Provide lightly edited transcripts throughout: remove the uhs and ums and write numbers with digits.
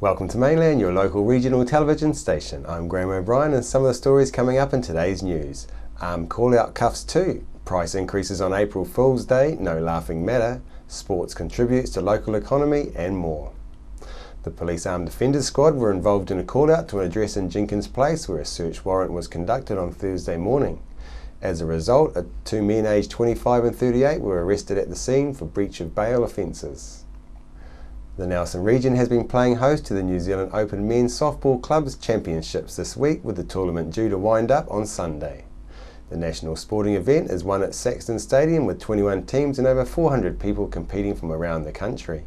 Welcome to Mainland, your local regional television station. I'm Graham O'Brien, and some of the stories coming up in today's news. Call-out cuffs too, price increases on April Fool's Day, no laughing matter, sports contributes to local economy, and more. The Police Armed Defenders Squad were involved in a call-out to an address in Jenkins Place where a search warrant was conducted on Thursday morning. As a result, two men aged 25 and 38 were arrested at the scene for breach of bail offences. The Nelson region has been playing host to the New Zealand Open Men's Softball Clubs Championships this week, with the tournament due to wind up on Sunday. The national sporting event is won at Saxton Stadium with 21 teams and over 400 people competing from around the country.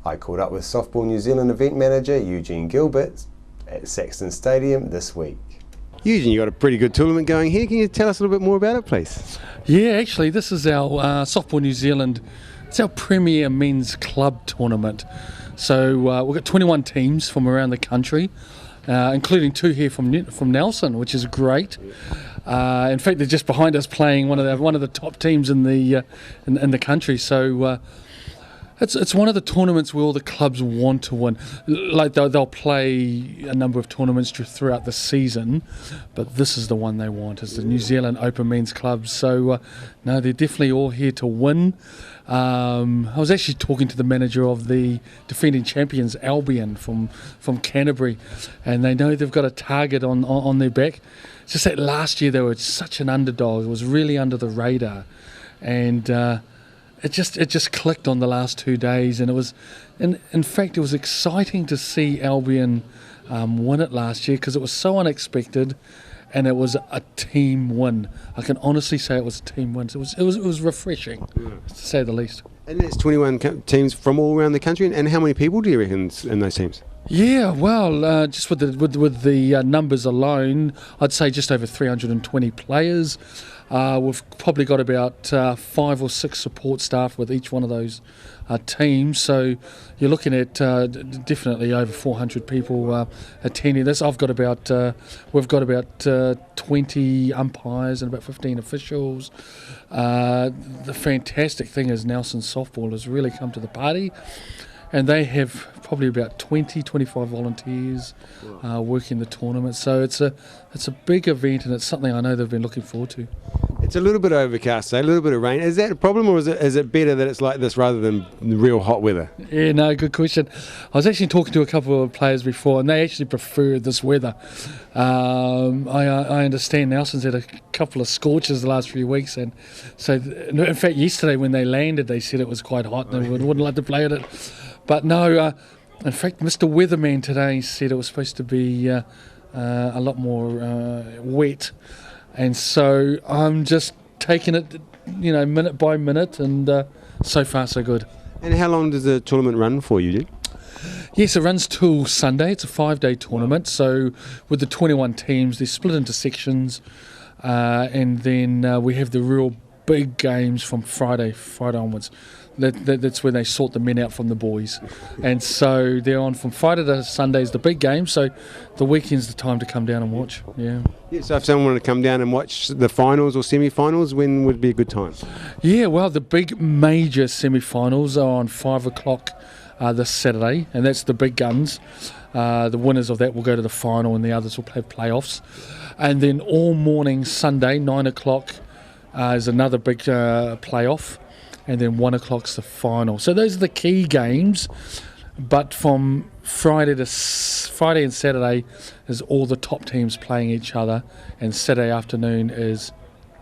I caught up with Softball New Zealand event manager Eugene Gilbert at Saxton Stadium this week. Eugene, you've got a pretty good tournament going here. Can you tell us a little bit more about it, please? Yeah, actually, this is our Softball New Zealand. It's our premier men's club tournament. So we've got 21 teams from around the country, including two here from Nelson, which is great. In fact, they're just behind us playing one of the top teams in the country. So it's one of the tournaments where all the clubs want to win. Like they'll play a number of tournaments throughout the season, but this is the one they want. It's the New Zealand Open Men's Clubs. So no, they're definitely all here to win. I was actually talking to the manager of the defending champions, Albion, from Canterbury, and they know they've got a target on their back. It's just that last year they were such an underdog. It was really under the radar, and it just clicked on the last 2 days, and it was, in fact, it was exciting to see Albion win it last year because it was so unexpected. And it was a team win. I can honestly say it was a team win. So it was refreshing, to say the least. And it's 21 teams from all around the country. And how many people do you reckon in those teams? Yeah, well, just with the numbers alone, I'd say just over 320 players. We've probably got about 5 or 6 support staff with each one of those teams. So you're looking at definitely over 400 people attending this. We've got about 20 umpires and about 15 officials. The fantastic thing is Nelson Softball has really come to the party. And they have probably about 25 volunteers working the tournament. So it's a big event, and it's something I know they've been looking forward to. It's a little bit overcast, a little bit of rain. Is that a problem, or is it better that it's like this rather than real hot weather? Yeah, no, good question. I was actually talking to a couple of players before, and they actually prefer this weather. I understand Nelson's had a couple of scorches the last few weeks, and so in fact yesterday when they landed, they said it was quite hot and they wouldn't like to play at it. But no, in fact, Mr. Weatherman today said it was supposed to be a lot more wet, and so I'm just taking it, minute by minute, and so far so good. And how long does the tournament run for, Eugene? Yes, it runs till Sunday. It's a 5-day tournament. So with the 21 teams, they're split into sections, and then we have the real big games from Friday onwards. That's when they sort the men out from the boys, and so they're on from Friday to Sundays, the big game. So the weekend's the time to come down and watch. Yeah. So if someone wanted to come down and watch the finals or semi-finals, when would be a good time? Yeah, well, the big major semi-finals are on 5 o'clock this Saturday, and that's the big guns. The winners of that will go to the final, and the others will have playoffs. And then all morning Sunday, 9 o'clock, is another big playoff. And then 1 o'clock's the final. So those are the key games. But from Friday and Saturday is all the top teams playing each other, and Saturday afternoon is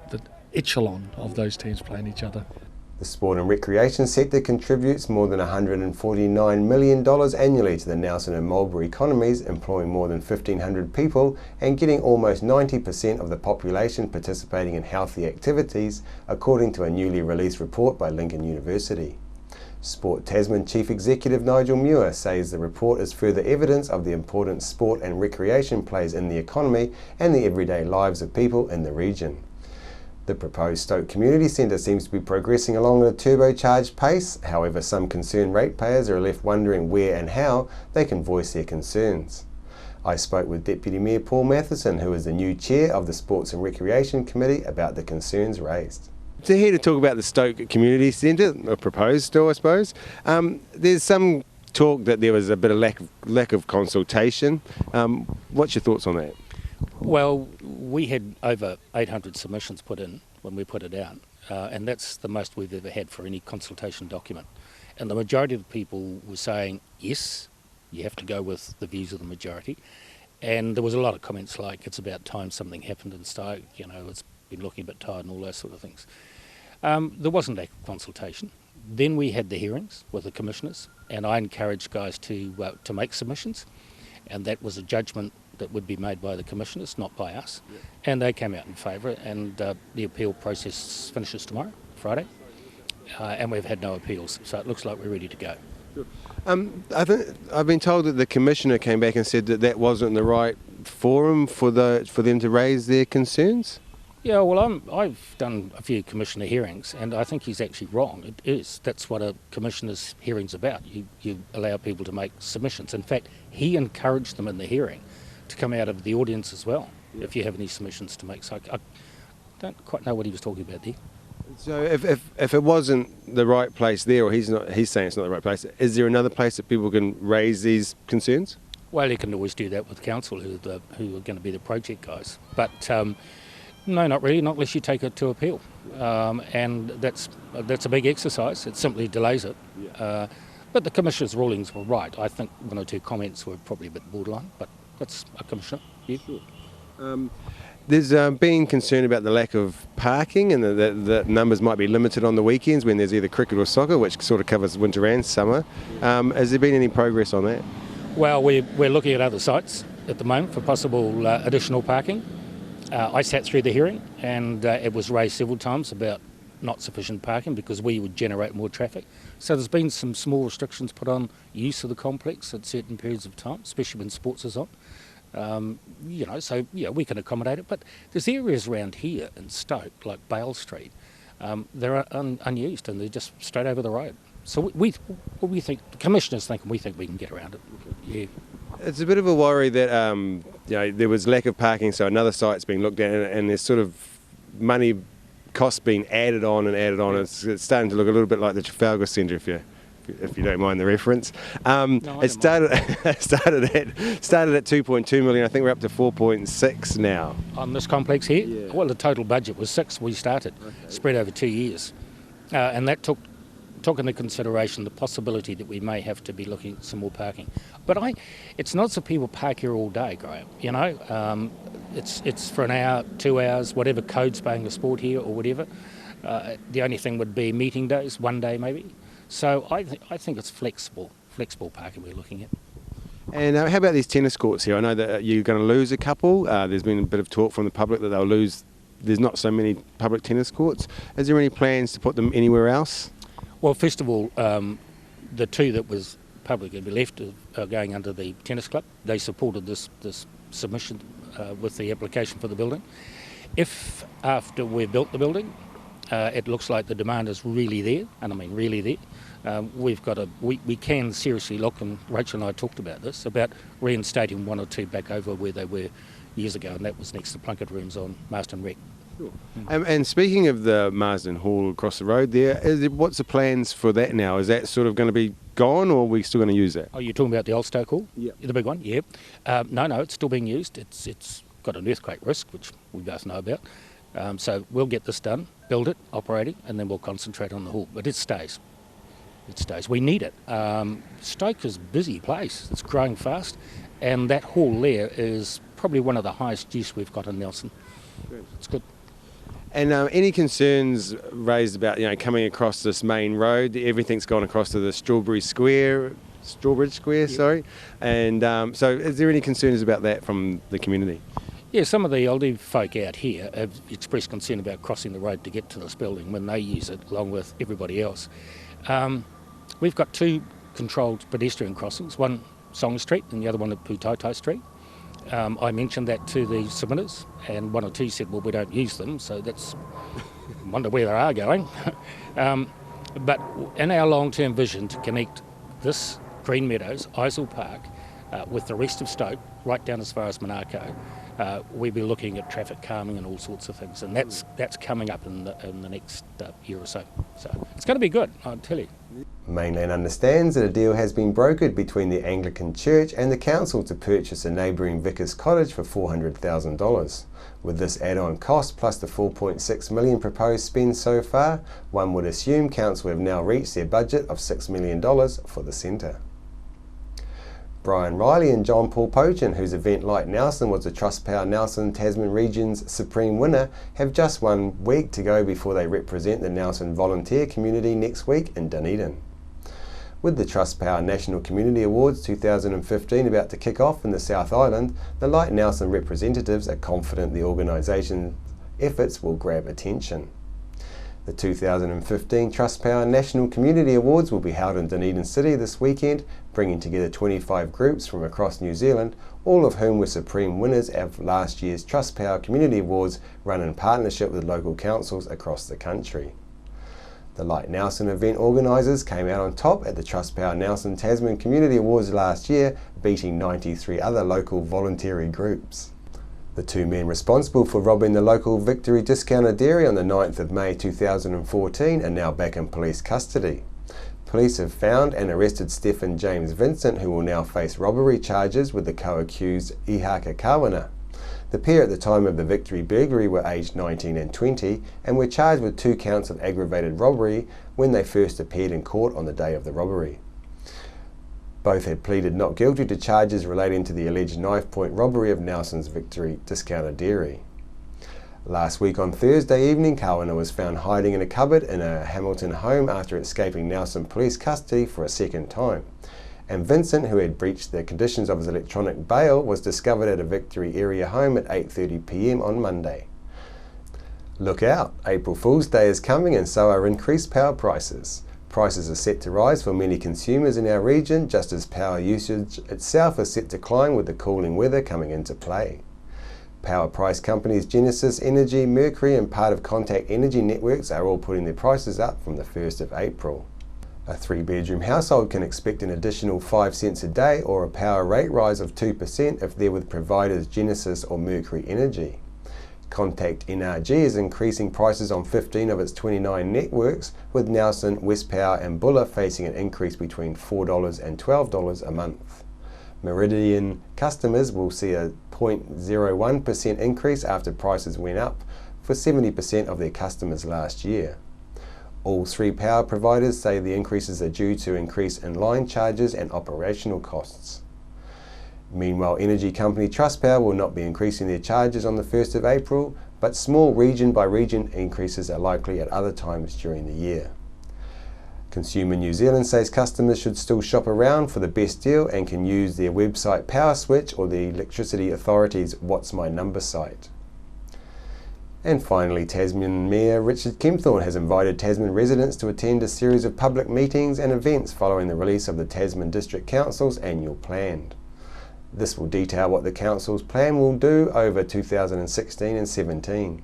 the echelon of those teams playing each other. The sport and recreation sector contributes more than $149 million annually to the Nelson and Marlborough economies, employing more than 1,500 people and getting almost 90% of the population participating in healthy activities, according to a newly released report by Lincoln University. Sport Tasman Chief Executive Nigel Muir says the report is further evidence of the importance sport and recreation plays in the economy and the everyday lives of people in the region. The proposed Stoke Community Centre seems to be progressing along at a turbocharged pace. However, some concerned ratepayers are left wondering where and how they can voice their concerns. I spoke with Deputy Mayor Paul Matheson, who is the new chair of the Sports and Recreation Committee, about the concerns raised. So here to talk about the Stoke Community Centre, or proposed still, I suppose. There's some talk that there was a bit of lack of consultation. What's your thoughts on that? Well, we had over 800 submissions put in when we put it out, and that's the most we've ever had for any consultation document. And the majority of the people were saying, yes, you have to go with the views of the majority. And there was a lot of comments like, it's about time something happened in Stoke, it's been looking a bit tired and all those sort of things. There wasn't lack of consultation. Then we had the hearings with the commissioners, and I encouraged guys to make submissions, and that was a judgment that would be made by the commissioners, not by us. Yeah. And they came out in favour, and the appeal process finishes tomorrow, Friday, and we've had no appeals, so it looks like we're ready to go. I've been told that the commissioner came back and said that wasn't the right forum for them to raise their concerns. Yeah, well, I've done a few commissioner hearings, and I think he's actually wrong. It is. That's what a commissioner's hearing's about. You allow people to make submissions. In fact, he encouraged them in the hearing to come out of the audience as well, if you have any submissions to make. So I don't quite know what he was talking about there. So if it wasn't the right place there, or he's saying it's not the right place, is there another place that people can raise these concerns? Well, you can always do that with council, who are going to be the project guys. But no, not really, not unless you take it to appeal. And that's a big exercise. It simply delays it. Yeah. But the commissioner's rulings were right. I think one or two comments were probably a bit borderline, but that's a commissioner. Yeah. Sure. There's been concern about the lack of parking, and that numbers might be limited on the weekends when there's either cricket or soccer, which sort of covers winter and summer. Has there been any progress on that? Well, we're looking at other sites at the moment for possible additional parking. I sat through the hearing, and it was raised several times about not sufficient parking because we would generate more traffic. So there's been some small restrictions put on use of the complex at certain periods of time, especially when sports is on. So we can accommodate it, but there's areas around here in Stoke, like Bale Street, they're unused and they're just straight over the road. So we think, the commissioners think, and we think we can get around it. Yeah. It's a bit of a worry that there was lack of parking, so another site's being looked at, and there's sort of money costs being added on. It's starting to look a little bit like the Trafalgar Centre, if you don't mind the reference. It started at 2.2 million. I think we're up to 4.6 now. On this complex here? Yeah. Well, the total budget was 6 we started, spread over 2 years. And that took into consideration the possibility that we may have to be looking at some more parking. But it's not so people park here all day, Graham. It's for an hour, 2 hours, whatever code's paying the sport here or whatever. The only thing would be meeting days, 1 day maybe. So I think it's flexible parking we're looking at. And how about these tennis courts here? I know that you're going to lose a couple. There's been a bit of talk from the public that they'll lose. There's not so many public tennis courts. Is there any plans to put them anywhere else? Well, first of all, the two that was publicly left are going under the tennis club. They supported this submission with the application for the building. If after we've built the building, it looks like the demand is really there, and I mean really there. We can seriously look, and Rachel and I talked about this, about reinstating one or two back over where they were years ago, and that was next to Plunkett Rooms on Marsden Rec. Sure. And speaking of the Marsden Hall across the road there, what's the plans for that now? Is that sort of going to be gone, or are we still going to use that? Oh, you're talking about the old Stoke Hall? Yeah. The big one? Yeah. No, it's still being used. It's got an earthquake risk, which we both know about. So we'll get this done, build it, operating, and then we'll concentrate on the hall. But it stays. We need it. Stoke is a busy place. It's growing fast, and that hall there is probably one of the highest use we've got in Nelson. Good. It's good. And any concerns raised about coming across this main road? Everything's gone across to the Strawbridge Square. Yep. Sorry. And so, is there any concerns about that from the community? Yeah, some of the older folk out here have expressed concern about crossing the road to get to this building when they use it, along with everybody else. We've got two controlled pedestrian crossings, one Song Street and the other one at Putaitai Street. I mentioned that to the submitters, and one or two said, well, we don't use them, so that's wonder where they are going. But in our long-term vision to connect this Green Meadows, Isle Park, with the rest of Stoke, right down as far as Manako, we'll be looking at traffic calming and all sorts of things, and that's coming up in the next year or so. So it's going to be good, I'll tell you. Mainland understands that a deal has been brokered between the Anglican Church and the Council to purchase a neighbouring Vicar's Cottage for $400,000. With this add-on cost plus the $4.6 million proposed spend so far, one would assume Council have now reached their budget of $6 million for the centre. Brian Riley and John Paul Pochin, whose event Light Nelson was the Trustpower Nelson Tasman Region's Supreme winner, have just 1 week to go before they represent the Nelson volunteer community next week in Dunedin. With the Trustpower National Community Awards 2015 about to kick off in the South Island, the Light Nelson representatives are confident the organisation's efforts will grab attention. The 2015 Trustpower National Community Awards will be held in Dunedin City this weekend, bringing together 25 groups from across New Zealand, all of whom were supreme winners of last year's Trustpower Community Awards run in partnership with local councils across the country. The Light Nelson event organisers came out on top at the Trustpower Nelson Tasman Community Awards last year, beating 93 other local voluntary groups. The 2 men responsible for robbing the local Victory discounter dairy on the 9th of May 2014 are now back in police custody. Police have found and arrested Stephen James Vincent, who will now face robbery charges with the co-accused Ihaka Kawana. The pair at the time of the Victory burglary were aged 19 and 20 and were charged with 2 counts of aggravated robbery when they first appeared in court on the day of the robbery. Both had pleaded not guilty to charges relating to the alleged knife-point robbery of Nelson's Victory discounter dairy. Last week on Thursday evening, Kawana was found hiding in a cupboard in a Hamilton home after escaping Nelson police custody for a second time. And Vincent, who had breached the conditions of his electronic bail, was discovered at a Victory area home at 8:30 p.m. on Monday. Look out! April Fool's Day is coming and so are increased power prices. Prices are set to rise for many consumers in our region, just as power usage itself is set to climb with the cooling weather coming into play. Power price companies Genesis Energy, Mercury and part of Contact Energy Networks are all putting their prices up from the 1st of April. A 3-bedroom household can expect an additional 5 cents a day or a power rate rise of 2% if they're with providers Genesis or Mercury Energy. Contact NRG is increasing prices on 15 of its 29 networks, with Nelson, Westpower and Buller facing an increase between $4 and $12 a month. Meridian customers will see a 0.01% increase after prices went up for 70% of their customers last year. All 3 power providers say the increases are due to increase in line charges and operational costs. Meanwhile, energy company Trustpower will not be increasing their charges on the 1st of April, but small region by region increases are likely at other times during the year. Consumer New Zealand says customers should still shop around for the best deal and can use their website Power Switch or the Electricity Authority's What's My Number site. And finally, Tasman Mayor Richard Kempthorne has invited Tasman residents to attend a series of public meetings and events following the release of the Tasman District Council's annual plan. This will detail what the Council's plan will do over 2016 and 17,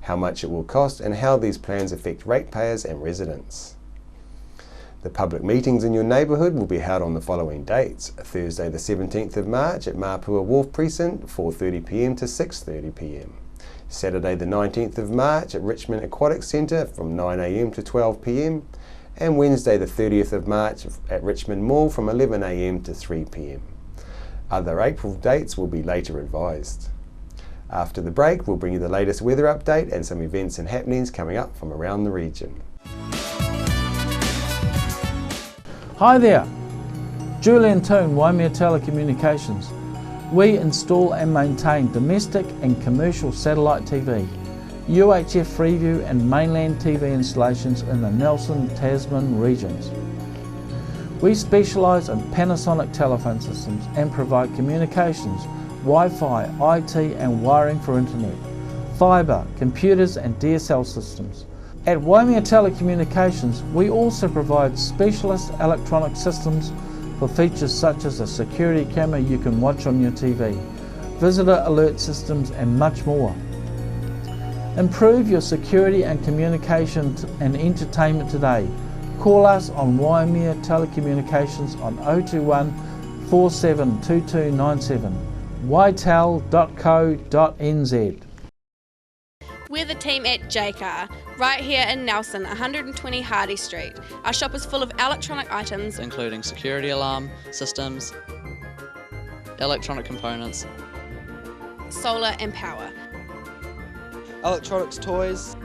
how much it will cost and how these plans affect ratepayers and residents. The public meetings in your neighbourhood will be held on the following dates: Thursday the 17th of March at Mapua Wharf Precinct, 4:30 p.m. to 6:30 p.m. Saturday the 19th of March at Richmond Aquatic Centre from 9 a.m. to 12 p.m. and Wednesday the 30th of March at Richmond Mall from 11 a.m. to 3 p.m. Other April dates will be later advised. After the break, we'll bring you the latest weather update and some events and happenings coming up from around the region. Hi there, Julian Toon, Waimea Telecommunications. We install and maintain domestic and commercial satellite TV, UHF Freeview and Mainland TV installations in the Nelson, Tasman regions. We specialise in Panasonic telephone systems and provide communications, Wi-Fi, IT and wiring for internet, fibre, computers and DSL systems. At Waimea Telecommunications, we also provide specialist electronic systems for features such as a security camera you can watch on your TV, visitor alert systems and much more. Improve your security and communication and entertainment today. Call us on Waimea Telecommunications on 021 472297, ytel.co.nz. We're the team at JCar. right here in Nelson, 120 Hardy Street. Our shop is full of electronic items, including security alarm systems, electronic components, solar and power, electronics toys,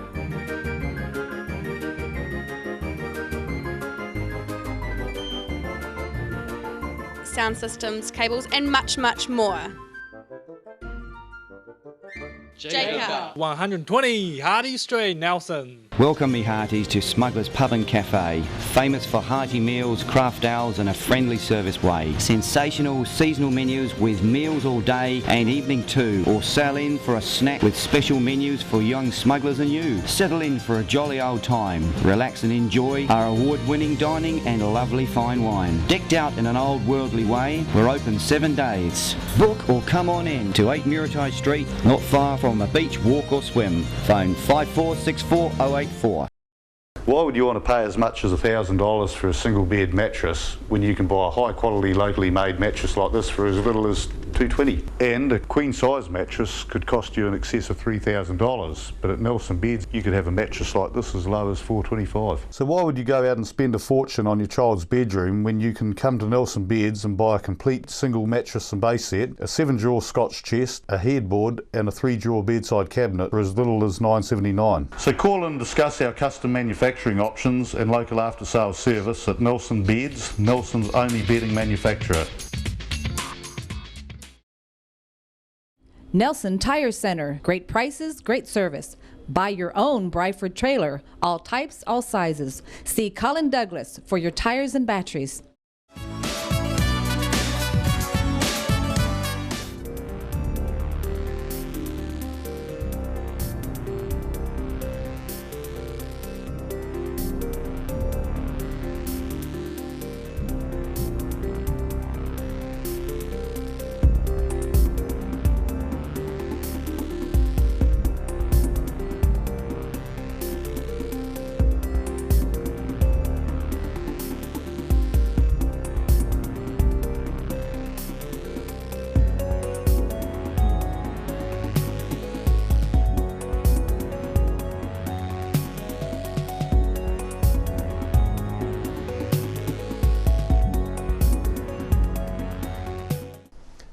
sound systems, cables, and much, much more. Jacob. 120 Hardy Street, Nelson. Welcome me hearties to Smuggler's Pub and Cafe, famous for hearty meals, craft ales and a friendly service way. Sensational seasonal menus with meals all day and evening too, or sail in for a snack with special menus for young smugglers and you. Settle in for a jolly old time, relax and enjoy our award-winning dining and lovely fine wine. Decked out in an old worldly way, we're open 7 days. Book or come on in to 8 Muritai Street, not far from a beach, walk or swim. Phone 5464084. Why would you want to pay as much as $1,000 for a single bed mattress when you can buy a high quality locally made mattress like this for as little as $220? And a queen size mattress could cost you in excess of $3,000, but at Nelson Beds you could have a mattress like this as low as $425. So why would you go out and spend a fortune on your child's bedroom when you can come to Nelson Beds and buy a complete single mattress and base set, a 7-drawer Scotch chest, a headboard and a 3-drawer bedside cabinet for as little as $979? So call and discuss our custom manufacturing options and local after sales service at Nelson Beds, Nelson's only bedding manufacturer. Nelson Tire Center, great prices, great service. Buy your own Bryford trailer, all types, all sizes. See Colin Douglas for your tires and batteries.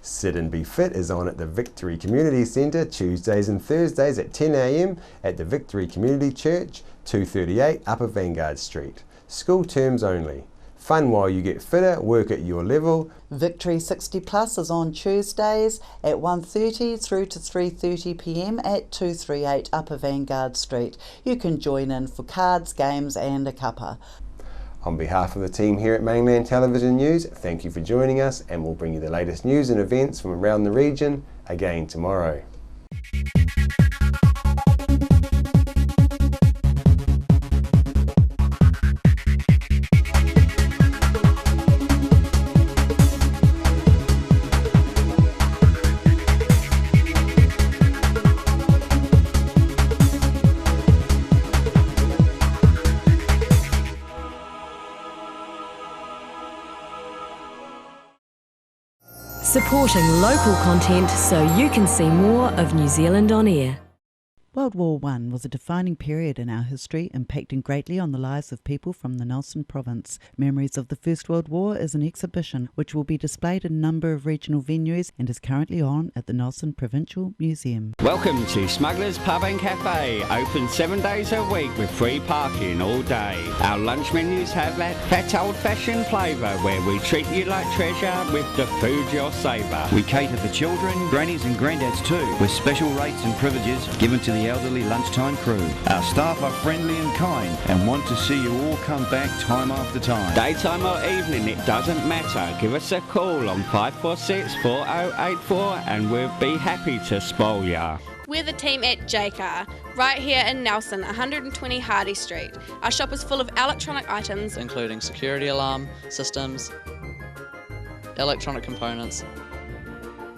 Sit and Be Fit is on at the Victory Community Centre Tuesdays and Thursdays at 10 a.m. at the Victory Community Church, 238 Upper Vanguard Street. School terms only. Fun while you get fitter, work at your level. Victory 60 Plus is on Tuesdays at 1:30 through to 3:30 p.m. at 238 Upper Vanguard Street. You can join in for cards, games and a cuppa. On behalf of the team here at Mainland Television News, thank you for joining us, and we'll bring you the latest news and events from around the region again tomorrow. Supporting local content so you can see more of New Zealand on air. World War I was a defining period in our history, impacting greatly on the lives of people from the Nelson province. Memories of the First World War is an exhibition which will be displayed in a number of regional venues and is currently on at the Nelson Provincial Museum. Welcome to Smuggler's Pub and Cafe, open 7 days a week with free parking all day. Our lunch menus have that fat old-fashioned flavour where we treat you like treasure with the food you'll savour. We cater for children, grannies and granddads too, with special rates and privileges given to the elderly lunchtime crew. Our staff are friendly and kind and want to see you all come back time after time. Daytime or evening, it doesn't matter. Give us a call on 546 4084 and we'll be happy to spoil ya. We're the team at JCar, right here in Nelson, 120 Hardy Street. Our shop is full of electronic items, including security alarm systems, electronic components,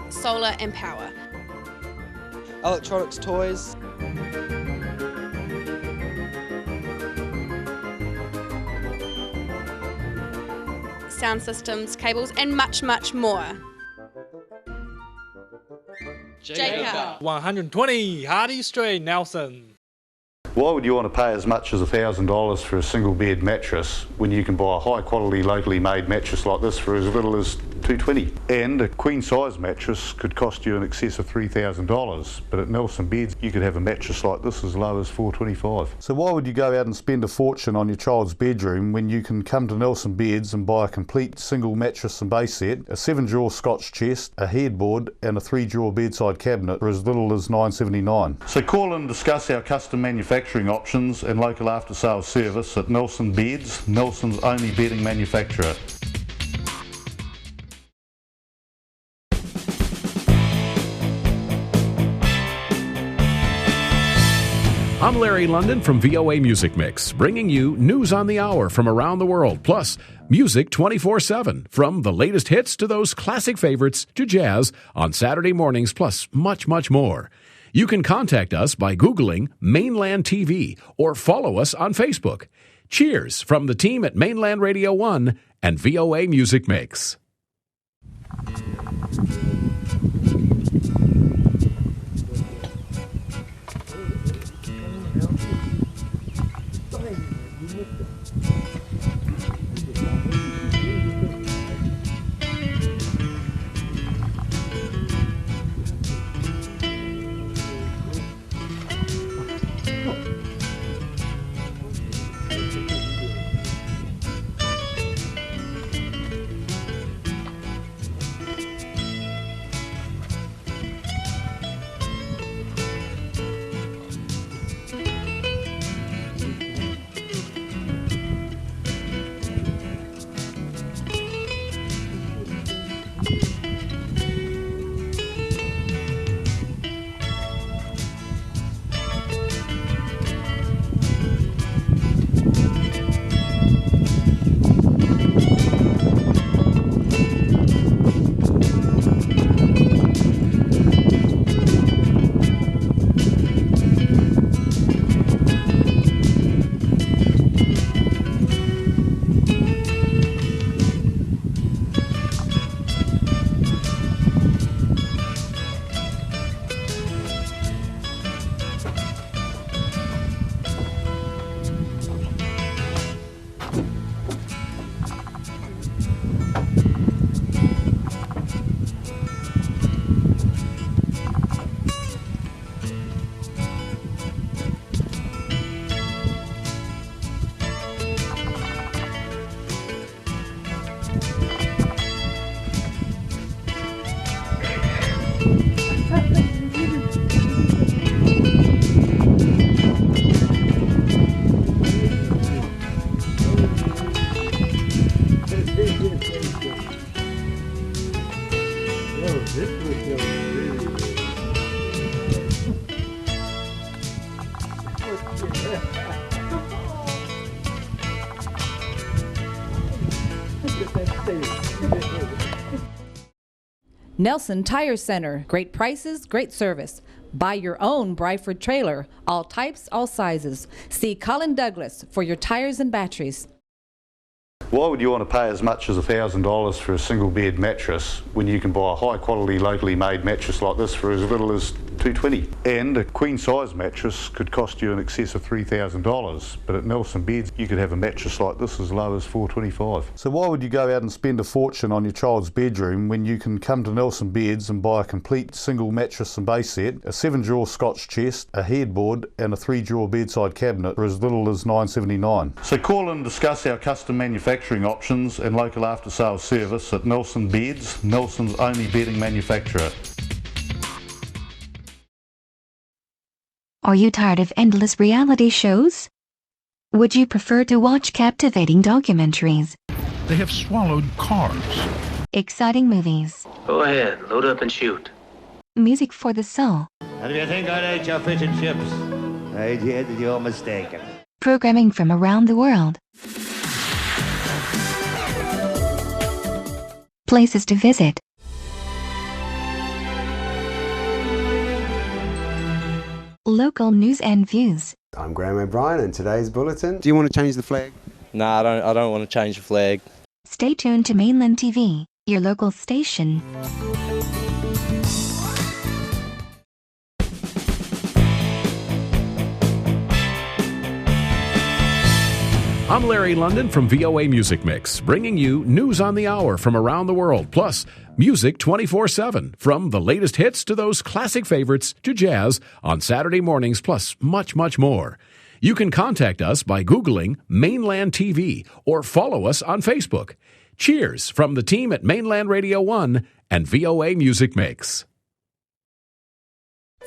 solar and power, electronics toys, sound systems, cables and much, much more. Jacob. 120 Hardy Street, Nelson. Why would you want to pay as much as $1,000 for a single bed mattress when you can buy a high quality locally made mattress like this for as little as $220? And a queen size mattress could cost you in excess of $3,000, but at Nelson Beds you could have a mattress like this as low as $425. So why would you go out and spend a fortune on your child's bedroom when you can come to Nelson Beds and buy a complete single mattress and base set, a 7-drawer Scotch chest, a headboard and a 3-drawer bedside cabinet for as little as $979? So call and discuss our custom manufacturing options and local after sales service at Nelson Beds, Nelson's only bedding manufacturer. I'm Larry London from VOA Music Mix, bringing you news on the hour from around the world, plus music 24/7, from the latest hits to those classic favorites to jazz on Saturday mornings, plus much, much more. You can contact us by Googling Mainland TV or follow us on Facebook. Cheers from the team at Mainland Radio 1 and VOA Music Mix. Nelson Tire Center. Great prices, great service. Buy your own Bryford trailer. All types, all sizes. See Colin Douglas for your tires and batteries. Why would you want to pay as much as $1,000 for a single bed mattress when you can buy a high quality locally made mattress like this for as little as $220? And a queen size mattress could cost you in excess of $3,000, but at Nelson Beds you could have a mattress like this as low as $425. So why would you go out and spend a fortune on your child's bedroom when you can come to Nelson Beds and buy a complete single mattress and base set, a 7-drawer Scotch chest, a headboard and a 3-drawer bedside cabinet for as little as $979? So call and discuss our custom manufacturing options and local after sales service at Nelson Beds, Nelson's only bedding manufacturer. Are you tired of endless reality shows? Would you prefer to watch captivating documentaries? They have swallowed cars. Exciting movies. Go ahead, load up and shoot. Music for the soul. And if you think I'd ate your fish and chips, I did, you're mistaken. Programming from around the world. Places to visit. Local news and views. I'm Graham O'Brien and today's bulletin. Do you want to change the flag? No, I don't want to change the flag. Stay tuned to Mainland TV, your local station. I'm Larry London from VOA Music Mix, bringing you news on the hour from around the world, plus music 24/7, from the latest hits to those classic favorites to jazz on Saturday mornings, plus much, much more. You can contact us by Googling Mainland TV or follow us on Facebook. Cheers from the team at Mainland Radio 1 and VOA Music Mix.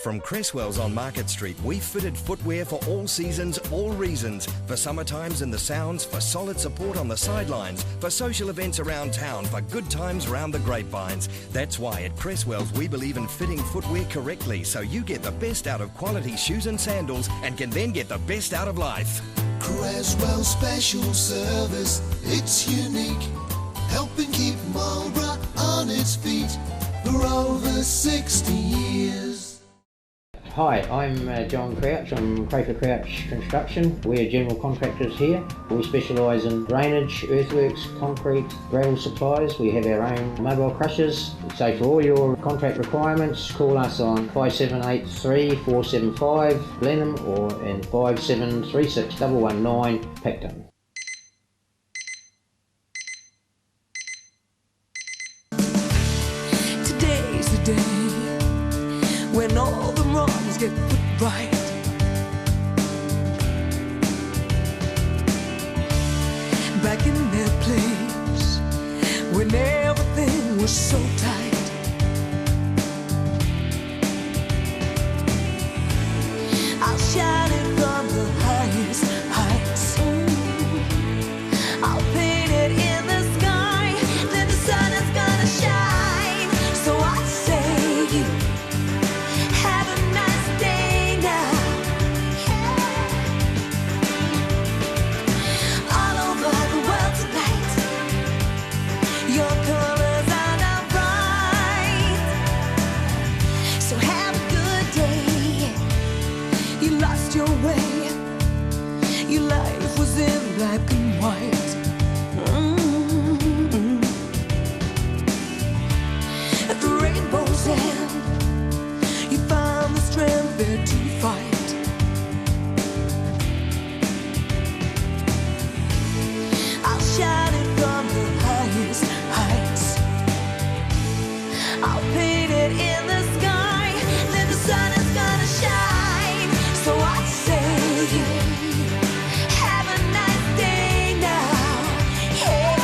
From Cresswell's on Market Street, we've fitted footwear for all seasons, all reasons. For summer times in the sounds, for solid support on the sidelines, for social events around town, for good times round the grapevines. That's why at Cresswell's we believe in fitting footwear correctly, so you get the best out of quality shoes and sandals and can then get the best out of life. Cresswell Special Service, it's unique, helping keep Marlborough on its feet for over 60 years. Hi, I'm John Crouch from Crayford Crouch Construction. We're general contractors here. We specialise in drainage, earthworks, concrete, gravel supplies. We have our own mobile crushers. So for all your contract requirements, call us on 5783 475 Blenheim or in 5736 119 Picton. Today's the day when all the wrongs get put right. Back in their place, when everything was so tight. I'll shout it from the highest heights. I'll paint it in the sky, then the sun is gonna shine. So I say, have a nice day now. All over the world tonight, your colors are now bright. So have a good day. You lost your way, your life was in black and white. At the rainbow's end, you found the strength there to fight. I'll shout it from the highest heights. I'll paint it in the sky, then the sun is gonna shine. So I say, have a nice day now. Yeah.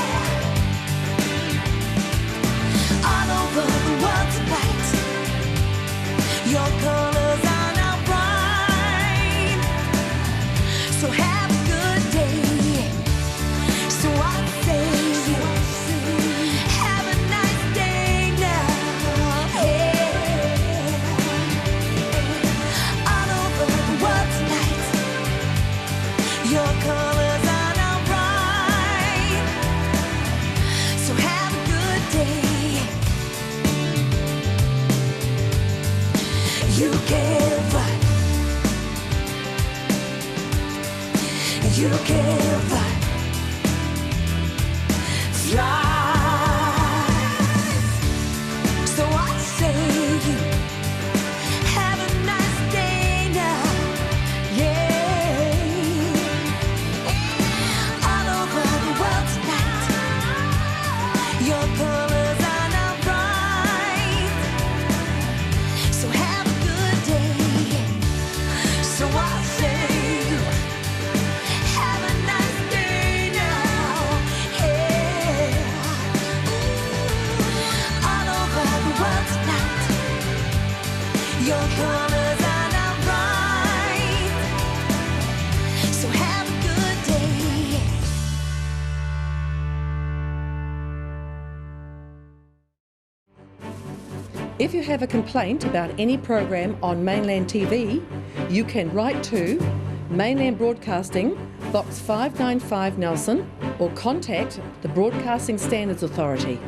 All over the world tonight, your colors are now bright. So have a good day. So I say, have a nice day now. Yeah. All over the world tonight, your colors are now bright. So have a good day. You can fly. You can fly. Fly. So I say, have a nice day now. Yeah. All over the world tonight, your colors are now bright. So have a good day. So I say, have a nice day now. Yeah. All over the world tonight, your colors are now bright. So have a good day. If you have a complaint about any program on Mainland TV, you can write to Mainland Broadcasting, Box 595 Nelson, or contact the Broadcasting Standards Authority.